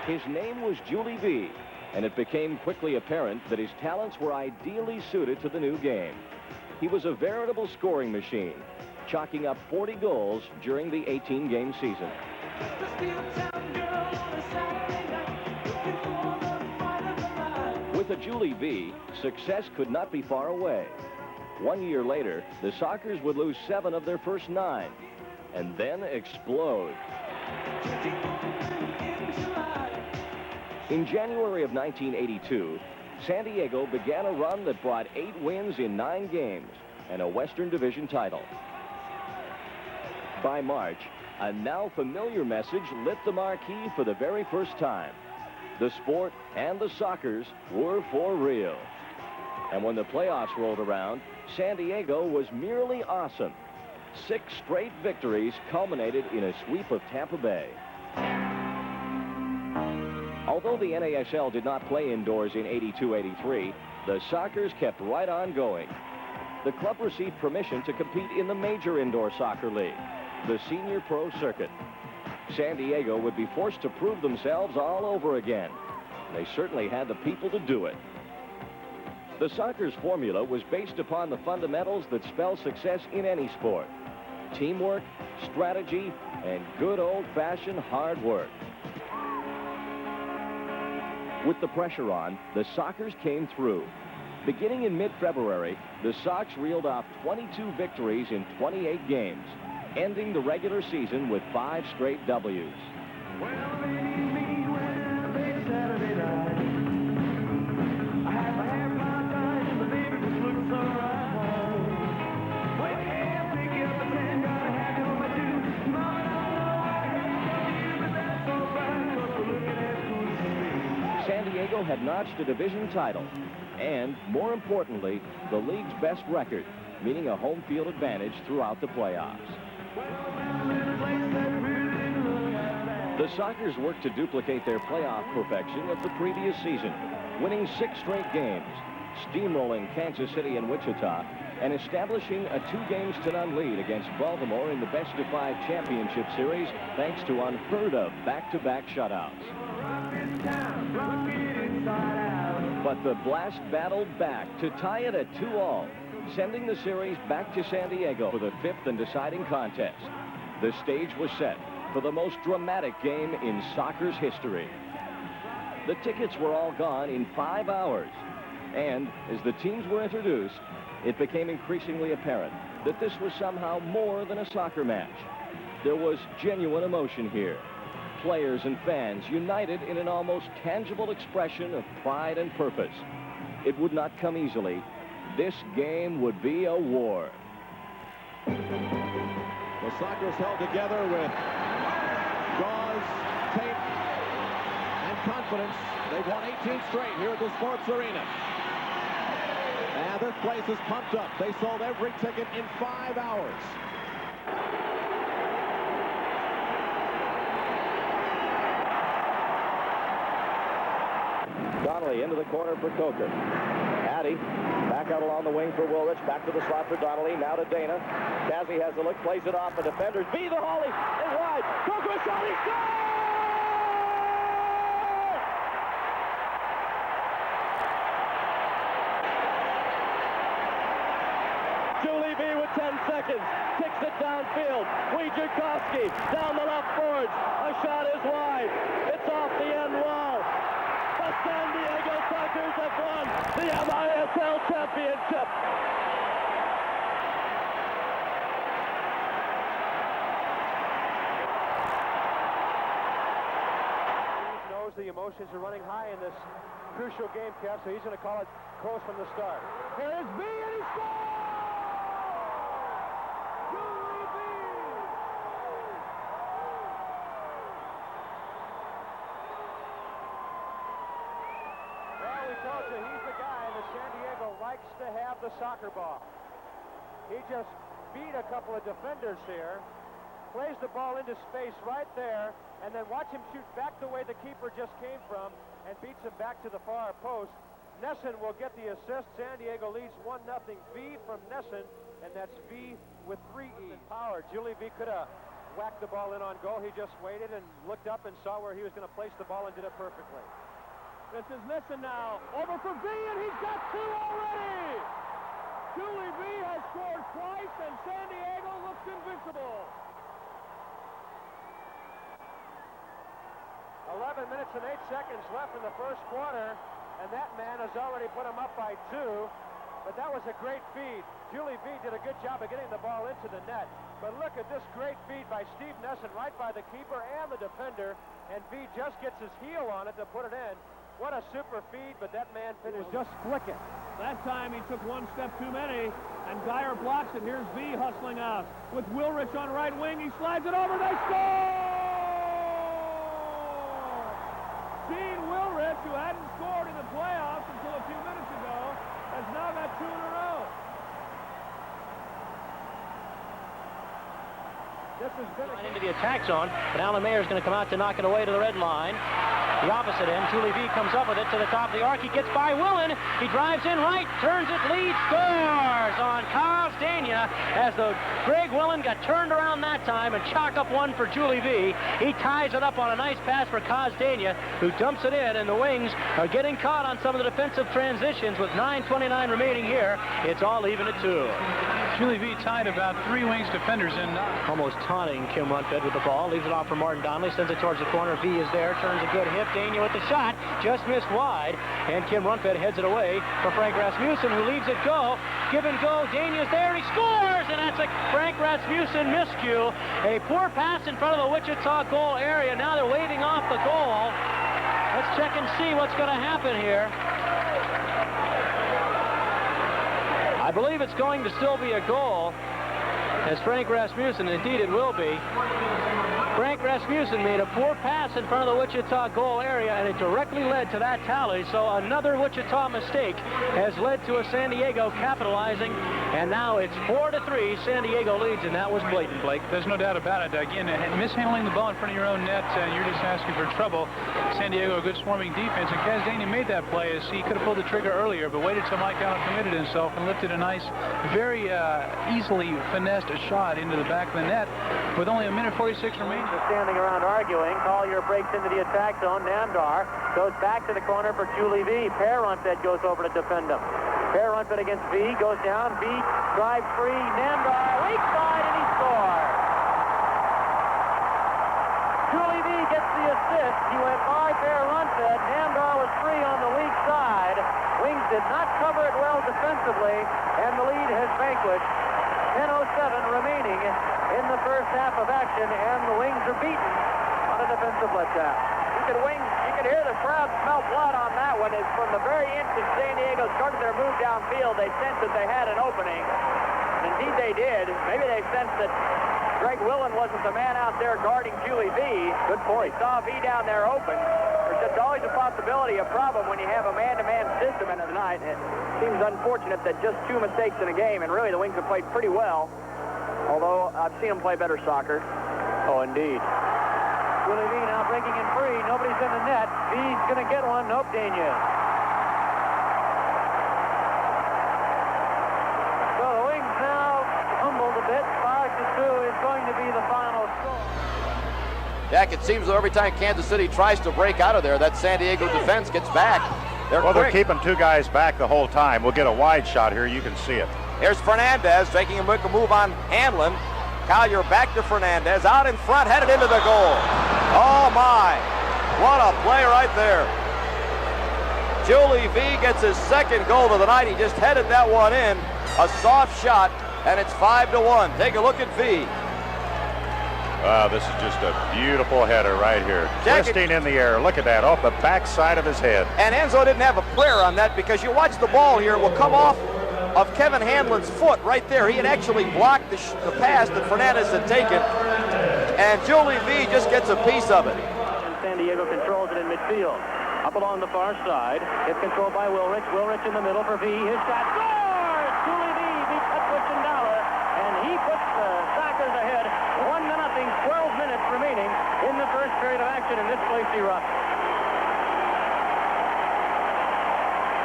His name was Juli Veee, and it became quickly apparent that his talents were ideally suited to the new game. He was a veritable scoring machine, chalking up 40 goals during the 18-game season. With a Juli Veee, success could not be far away. 1 year later, the Sockers would lose 7 of their first 9, and then explode. In January of 1982, San Diego began a run that brought 8 wins in 9 games and a Western Division title. By March, a now familiar message lit the marquee for the very first time. The sport and the Sockers were for real. And when the playoffs rolled around, San Diego was merely awesome. 6 straight victories culminated in a sweep of Tampa Bay. Although the NASL did not play indoors in 82-83, the Sockers kept right on going. The club received permission to compete in the major indoor soccer league, the Senior Pro Circuit. San Diego would be forced to prove themselves all over again. They certainly had the people to do it. The Sockers formula was based upon the fundamentals that spell success in any sport: teamwork, strategy, and good old-fashioned hard work. With the pressure on, the Sockers came through. Beginning in mid-February, the Sox reeled off 22 victories in 28 games, ending the regular season with 5 straight W's. San Diego had notched a division title and, more importantly, the league's best record, meaning a home field advantage throughout the playoffs. The Sockers worked to duplicate their playoff perfection of the previous season, winning 6 straight games, steamrolling Kansas City and Wichita, and establishing a 2-0 lead against Baltimore in the best-of-5 championship series thanks to unheard-of back-to-back shutouts. But the Blast battled back to tie it at 2-all, sending the series back to San Diego for the 5th and deciding contest. The stage was set for the most dramatic game in soccer's history. The tickets were all gone in 5 hours, and as the teams were introduced, it became increasingly apparent that this was somehow more than a soccer match. There was genuine emotion here. Players and fans united in an almost tangible expression of pride and purpose. It would not come easily. This game would be a war. The Sockers held together with gauze, tape, and confidence. They've won 18 straight here at the Sports Arena. And this place is pumped up. They sold every ticket in 5 hours. Donnelly into the corner for Coker. Addy back out along the wing for Woolrich. Back to the slot for Donnelly. Now to Dana. Cassie has the look, plays it off. The defenders. Veee the volley. And wide. Coker shot. He scores! Juli Veee with 10 seconds. Kicks it downfield. Wojciechowski down the left boards. A shot is wide. It's off the end wall. The San Diego Sockers have won the MISL championship. He knows the emotions are running high in this crucial game, Kev, so he's going to call it close from the start. Here is Veee, and he scores! Juli Veee! Well, we told you, he's the guy that San Diego likes to have the soccer ball. He just beat a couple of defenders here, plays the ball into space right there, and then watch him shoot back the way the keeper just came from and beats him back to the far post. Nesson will get the assist. San Diego leads 1-0. Veee from Nesson, and that's Veee with 3 E's. Power. Juli Veee could have whacked the ball in on goal. He just waited and looked up and saw where he was going to place the ball and did it perfectly. This is missing now. Over for Veee, and he's got two already! Juli Veee has scored twice, and San Diego looks invincible. 11 minutes and 8 seconds left in the first quarter, and that man has already put him up by 2. But that was a great feed. Juli Veee did a good job of getting the ball into the net. But look at this great feed by Steve Nesson right by the keeper and the defender. And Veee just gets his heel on it to put it in. What a super feed, but that man finished just flicking. That time he took one step too many, and Geyer blocks it. Here's Veee hustling out. With Willrich on right wing, he slides it over. They score! Gene Willrich, who hadn't scored in the playoffs until a few minutes ago, has now got 2 in a row. This has been into the attack zone, but Alan Mayer is going to come out to knock it away to the red line. The opposite end, Juli Veee comes up with it to the top of the arc. He gets by Willen. He drives in right, turns it, leads, scores on Kostania as the Greg Willen got turned around that time and chalk up one for Juli Veee. He ties it up on a nice pass for Kostania, who dumps it in, and the Wings are getting caught on some of the defensive transitions with 9:29 remaining here. It's all even at 2. Juli Veee tied about 3 Wings defenders in. Almost taunting Kim Runfed with the ball. Leaves it off for Martin Donnelly. Sends it towards the corner. Veee is there. Turns a good hit. Dania with the shot. Just missed wide. And Kim Runfed heads it away for Frank Rasmussen, who leaves it go. Give and go. Dania's there. He scores! And that's a Frank Rasmussen miscue. A poor pass in front of the Wichita goal area. Now they're waving off the goal. Let's check and see what's going to happen here. I believe it's going to still be a goal, as Frank Rasmussen, indeed it will be. Frank Rasmussen made a poor pass in front of the Wichita goal area, and it directly led to that tally. So another Wichita mistake has led to a San Diego capitalizing, and now it's 4-3. San Diego leads, and that was blatant, Blake. There's no doubt about it. Again, mishandling the ball in front of your own net, you're just asking for trouble. San Diego, a good swarming defense, and Kostania made that play as he could have pulled the trigger earlier, but waited till Mike Allen committed himself and lifted a nice, very easily finessed shot into the back of the net with only 1:46 remaining. Standing around arguing. Collier breaks into the attack zone. Namdar goes back to the corner for Juli Veee. Per Runfed goes over to defend him. Per Runfed against Veee, goes down. Veee drives free. Namdar weak side, and he scores. Juli Veee gets the assist. He went by Per Runfed. Namdar was free on the weak side. Wings did not cover it well defensively, and the lead has vanquished. 10:07 remaining in the first half of action, and the Wings are beaten on a defensive letdown. You could hear the crowd smell blood on that one. As from the very instant San Diego started their move downfield, they sensed that they had an opening. And indeed they did. Maybe they sensed that Greg Willen wasn't the man out there guarding Juli Veee. Good point. They saw Veee down there open. There's just always a possibility, a problem when you have a man-to-man system in the night. It seems unfortunate that just 2 mistakes in a game, and really the Wings have played pretty well. Although I've seen them play better soccer. Oh, indeed. Juli Veee now breaking in free. Nobody's in the net. Vee's going to get one. Nope, Dania. So the Wings now humbled a bit. 5-2 is going to be the final score. Jack, it seems though every time Kansas City tries to break out of there, that San Diego defense gets back. They're keeping 2 guys back the whole time. We'll get a wide shot here. You can see it. Here's Fernandez taking a move on Hanlon. Collier back to Fernandez, out in front, headed into the goal. Oh my, what a play right there. Juli Veee gets his 2nd goal of the night. He just headed that one in, a soft shot, and it's 5-1. Take a look at Veee. Wow, this is just a beautiful header right here. Twisting in the air. Look at that, off the back side of his head. And Enzo didn't have a prayer on that, because you watch the ball here, it will come off of Kevin Hanlon's foot right there. He had actually blocked the pass that Fernandez had taken, and Juli Veee just gets a piece of it. And San Diego controls it in midfield. Up along the far side. It's controlled by Willrich. Willrich in the middle for Veee. His shot scores! Juli Veee beats Hutwich and Dollar, and he puts the Sockers ahead 1-0, 12 minutes remaining in the first period of action, and this place erupts.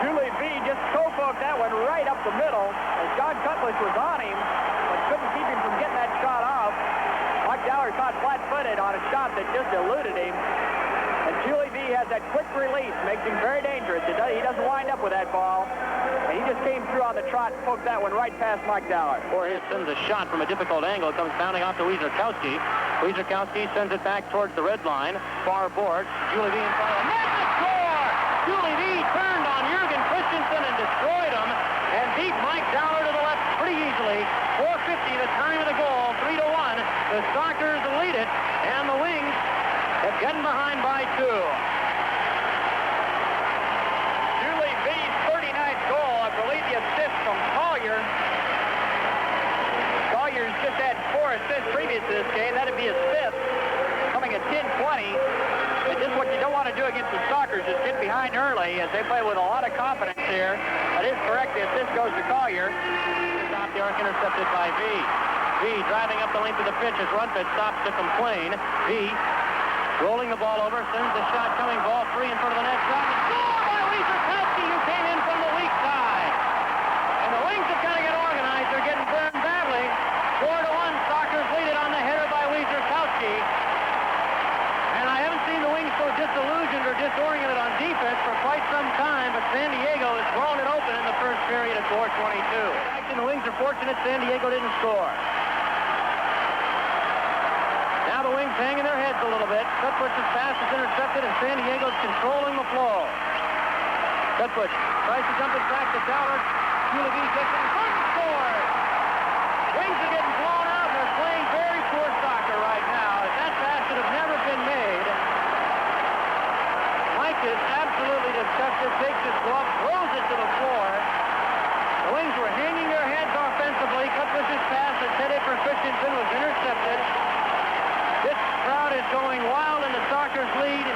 Juli Veee just toe-poked that one right up the middle, as John Cutlass was on him, but couldn't keep him from getting that shot off. Mike Dowler caught good on a shot that just eluded him. And Juli Veee has that quick release, makes him very dangerous. He doesn't wind up with that ball. And he just came through on the trot and poked that one right past Mike Dowler. He sends a shot from a difficult angle. It comes bounding off to Wiezerkowski. Wiezerkowski sends it back towards the red line. Far board. Juli Veee in front of the net to score! Juli Veee turned on Jürgen Christensen and destroyed him and beat Mike Dowler to the left pretty easily. 4:50 the time of the goal. 3-1. The Sockers lead it, and the Wings have gotten behind by 2. Juli Veee's 39th goal, I believe the assist from Collier. Collier's just had 4 assists previous to this game. That'd be his 5th, coming at 10:20. And just what you don't want to do against the Sockers is get behind early, as they play with a lot of confidence here. That is correct. The assist goes to Collier. Stop the arc intercepted by Veee. Veee driving up the length of the pitch as Rundfeld stops to complain. Veee rolling the ball over, sends the shot coming, ball free in front of the net. Shot and score by Wiezerkowski, who came in from the weak side. And the Wings have got to get organized. They're getting burned badly. 4-1, Sockers lead it on the header by Wiezerkowski. And I haven't seen the Wings so disillusioned or disoriented on defense for quite some time, but San Diego has blown it open in the first period at 4:22. The Wings are fortunate San Diego didn't score. Now the Wings hanging their heads a little bit. Cutbush's pass is intercepted, and San Diego's controlling the flow. Cutbush tries to dump it back to Dowler. Juli Veee gets it in front and scores. Wings are getting blown out, and they're playing very poor soccer right now. That pass should have never been made. Mike is absolutely disgusted, takes his glove, throws it to the floor. The Wings were hanging their heads offensively. Cutbush's pass intended for Christensen was intercepted. This crowd is going wild, and the Sockers' lead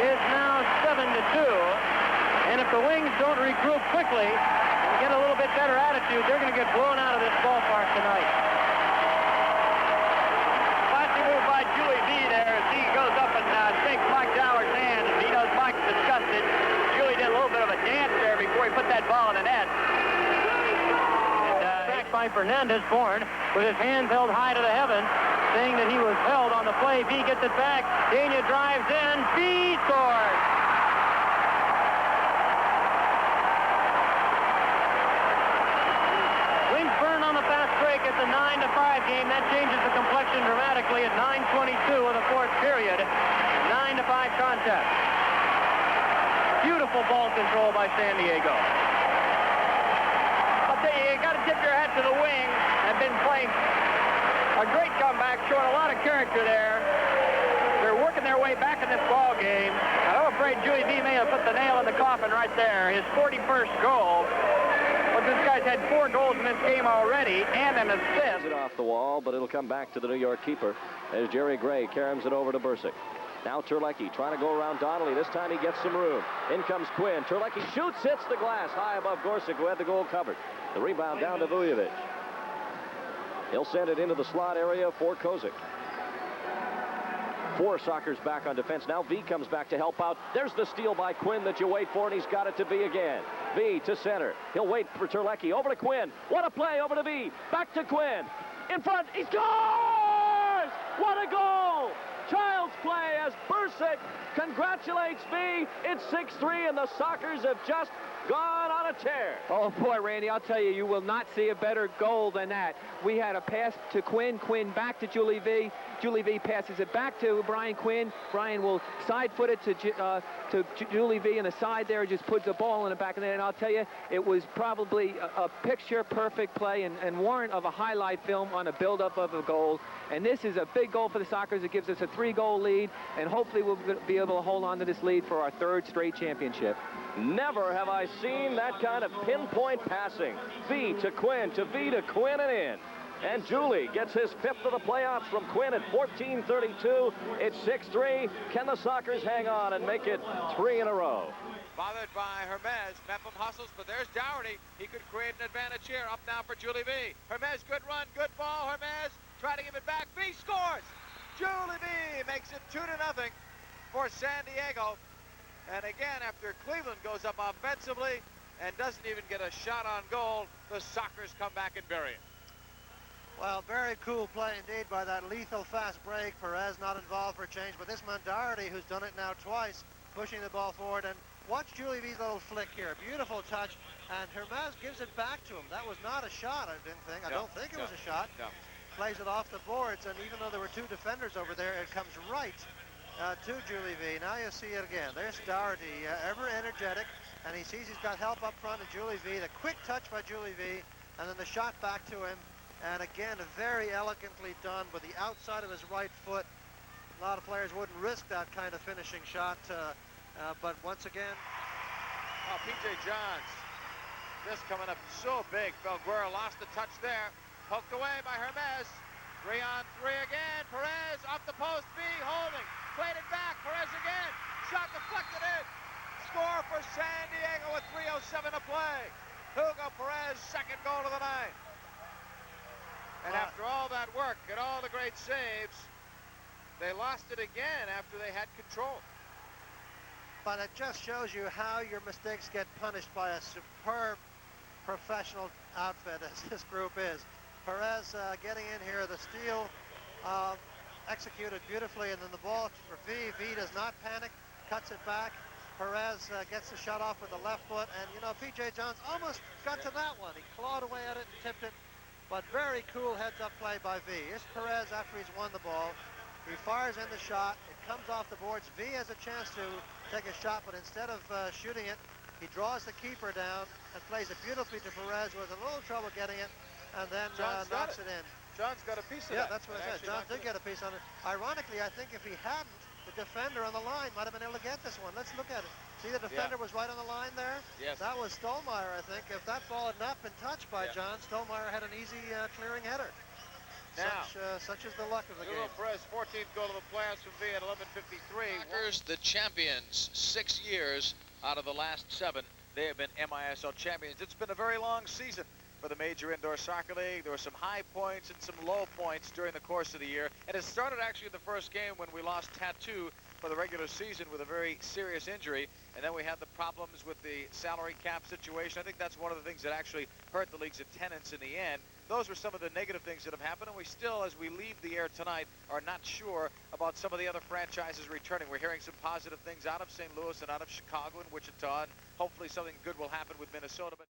is now 7-2. And if the Wings don't regroup quickly and get a little bit better attitude, they're going to get blown out of this ballpark tonight. Classy move by Juli Veee there as he goes up and shakes Mike Dowler's hand, and he knows Mike's disgusted. Juli did a little bit of a dance there before he put that ball in the net. By Fernandez Bourne with his hands held high to the heavens, saying that he was held on the play. Veee gets it back. Dania drives in. Veee scores. Wings burn on the fast break at the 9-5 game. That changes the complexion dramatically at 9:22 of the 4th period. 9-5 contest. Beautiful ball control by San Diego. You got to tip your hat to the Wings. Have been playing a great comeback, showing a lot of character there. They're working their way back in this ball game. I'm afraid Juli Veee may have put the nail in the coffin right there. His 41st goal. But this guy's had 4 goals in this game already and an assist. It off the wall, but it'll come back to the New York keeper as Jerry Gray caroms it over to Bursick. Now Terlecki trying to go around Donnelly. This time he gets some room. In comes Quinn. Terlecki shoots, hits the glass high above Gorsick, who had the goal covered. The rebound down to Vujovic. He'll send it into the slot area for Kozik. 4 Sockers back on defense. Now Veee comes back to help out. There's the steal by Quinn that you wait for, and he's got it to Veee again. Veee to center. He'll wait for Terlecki. Over to Quinn. What a play over to Veee. Back to Quinn. In front. He scores! What a goal! Child's play as Bursick congratulates Veee. It's 6-3, and the Sockers have just gone on a tear. Oh, boy, Randy, I'll tell you, you will not see a better goal than that. We had a pass to Quinn. Quinn back to Juli Veee. Juli Veee passes it back to Brian Quinn. Brian will side-foot it to Juli Veee on the side there, just puts the ball in the back of the net. And I'll tell you, it was probably a picture-perfect play and warrant of a highlight film on a build-up of a goal. And this is a big goal for the Sockers. It gives us a 3-goal lead, and hopefully we'll be able to hold on to this lead for our 3rd straight championship. Never have I seen that kind of pinpoint passing. Veee to Quinn, to Veee to Quinn and in. And Juli gets his 5th of the playoffs from Quinn at 14:32. It's 6-3. Can the Sockers hang on and make it 3 in a row? Bothered by Hermes. Mepham hustles, but there's Dougherty. He could create an advantage here. Up now for Juli Veee. Hermes, good run, good ball. Hermes trying to give it back. Veee scores. Juli Veee makes it 2-0 for San Diego. And again, after Cleveland goes up offensively and doesn't even get a shot on goal, the Sockers come back and bury it. Well, very cool play indeed by that lethal fast break. Perez not involved for a change, but this man Doherty, who's done it now twice, pushing the ball forward. And watch Juli Veee's little flick here. Beautiful touch. And Hermes gives it back to him. That was not a shot, I didn't think. I don't think it was a shot. No. Plays it off the boards, and even though there were two defenders over there, it comes right to Juli Veee. Now you see it again. There's Doherty, ever energetic, and he sees he's got help up front of Juli Veee. The quick touch by Juli Veee, and then the shot back to him. And again, very elegantly done with the outside of his right foot. A lot of players wouldn't risk that kind of finishing shot, but once again. Oh, P.J. Johns. This coming up so big. Belguera lost the touch there. Poked away by Hermes. 3-on-3 again. Perez off the post. Veee holding. Played it back. Perez again. Shot deflected in. Score for San Diego with 3:07 to play. Hugo Perez, second goal of the night. And after all that work and all the great saves, they lost it again after they had control. But it just shows you how your mistakes get punished by a superb professional outfit as this group is. Perez getting in here, the steal executed beautifully, and then the ball for Veee. Veee does not panic, cuts it back. Perez gets the shot off with the left foot, and you know, P.J. Johns almost got to that one. He clawed away at it and tipped it. But very cool heads-up play by Veee. Here's Perez after he's won the ball. He fires in the shot. It comes off the boards. Veee has a chance to take a shot, but instead of shooting it, he draws the keeper down and plays it beautifully to Perez, who has a little trouble getting it, and then knocks it in. John's got a piece of that. Yeah, that. that's what I said. John did get a piece on it. Ironically, I think if he hadn't, the defender on the line might have been able to get this one. Let's look at it. See, the defender was right on the line there? Yes. That was Stolmeyer, I think. If that ball had not been touched by John, Stolmeyer had an easy clearing header. Now, such is the luck of the Hugo game. Perez, 14th goal of the playoffs from Veee at 11:53. Packers, the champions, 6 years out of the last 7. They have been MISL champions. It's been a very long season for the Major Indoor Soccer League. There were some high points and some low points during the course of the year. And it started actually in the first game when we lost Tattoo for the regular season with a very serious injury. And then we had the problems with the salary cap situation. I think that's one of the things that actually hurt the league's attendance in the end. Those were some of the negative things that have happened, and we still, as we leave the air tonight, are not sure about some of the other franchises returning. We're hearing some positive things out of St. Louis and out of Chicago and Wichita, and hopefully something good will happen with Minnesota. But